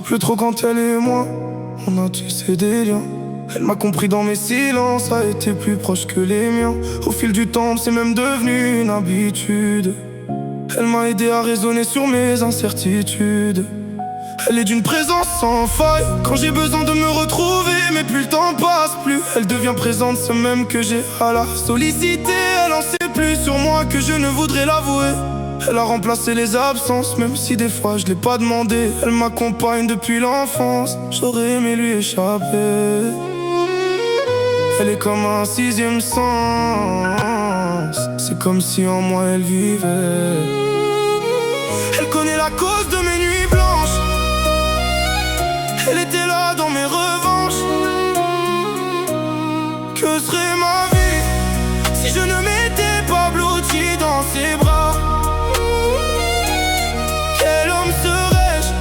plus trop quand elle et moi, on a tissé des liens. Elle m'a compris dans mes silences, a été plus proche que les miens. Au fil du temps, c'est même devenu une habitude. Elle m'a aidé à raisonner sur mes incertitudes. Elle est d'une présence sans faille quand j'ai besoin de me retrouver. Mais plus le temps passe, plus elle devient présente, ce même que j'ai à la solliciter. Elle en sait plus sur moi que je ne voudrais l'avouer. Elle a remplacé les absences, même si des fois je l'ai pas demandé. Elle m'accompagne depuis l'enfance, j'aurais aimé lui échapper. Elle est comme un sixième sens, c'est comme si en moi elle vivait. Elle connaît la cause de mes nuits blanches, elle était là dans mes revanches. Que serait ma vie si je ne m'étais pas blotti dans ses bras? Quel homme serais-je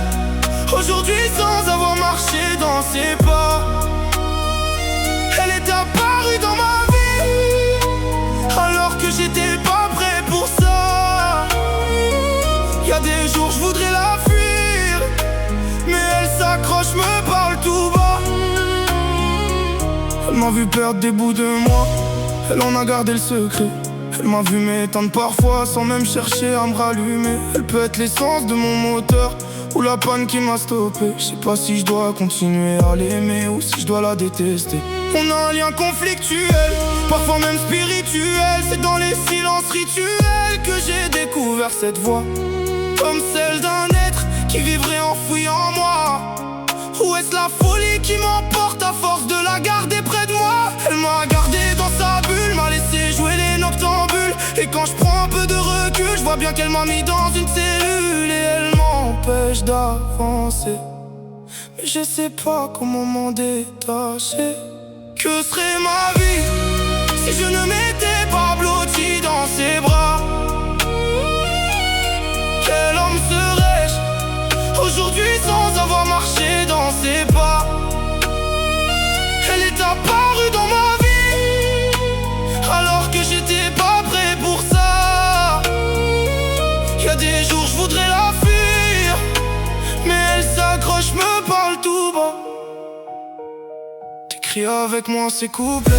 aujourd'hui sans avoir marché dans ses pas? Elle est apparue dans ma vie alors que j'étais pas prêt pour ça. Y'a des jours je voudrais la fuir, mais elle s'accroche, me parle tout bas. Elle m'a vu perdre des bouts de moi, elle en a gardé le secret. Elle m'a vu m'éteindre parfois sans même chercher à me rallumer. Elle peut être l'essence de mon moteur ou la panne qui m'a stoppé. Je sais pas si je dois continuer à l'aimer ou si je dois la détester. On a un lien conflictuel, parfois même spirituel. C'est dans les silences rituels que j'ai découvert cette voix, comme celle d'un être qui vivrait enfoui en moi. Ou est-ce la folie qui m'emporte à force de la garder près de moi? Elle m'a gardé dans sa bulle, m'a laissé jouer les noctambules. Et quand je prends un peu de recul, je vois bien qu'elle m'a mis dans une cellule. Et elle m'empêche d'avancer, mais je sais pas comment m'en détacher. Que serait ma vie si je ne m'étais pas blotti dans ses bras? Quel homme serais-je aujourd'hui sans avoir marché dans ses pas? Elle est apparue dans ma vie alors que j'étais pas prêt pour ça. Y'a des jours je voudrais la fuir, mais elle s'accroche, me parle tout bas. T'écris avec moi ces couplets,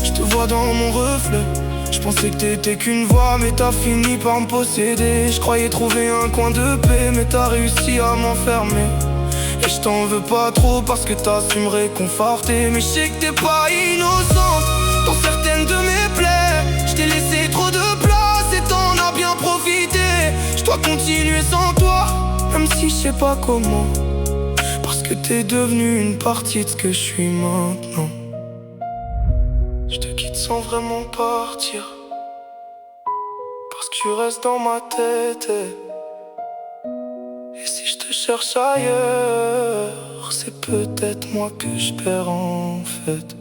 je te vois dans mon reflet. Je pensais que t'étais qu'une voix, mais t'as fini par me posséder. Je croyais trouver un coin de paix, mais t'as réussi à m'enfermer. Et je t'en veux pas trop parce que t'as su me réconforter. Mais je sais que t'es pas innocente dans certaines de mes plaies. Je t'ai laissé trop de place et t'en as bien profité. Je dois continuer sans toi, même si je sais pas comment, parce que t'es devenu une partie de ce que je suis maintenant. Je te quitte sans vraiment partir, parce que tu restes dans ma tête. Et si je te cherche ailleurs, c'est peut-être moi que je perds en fait.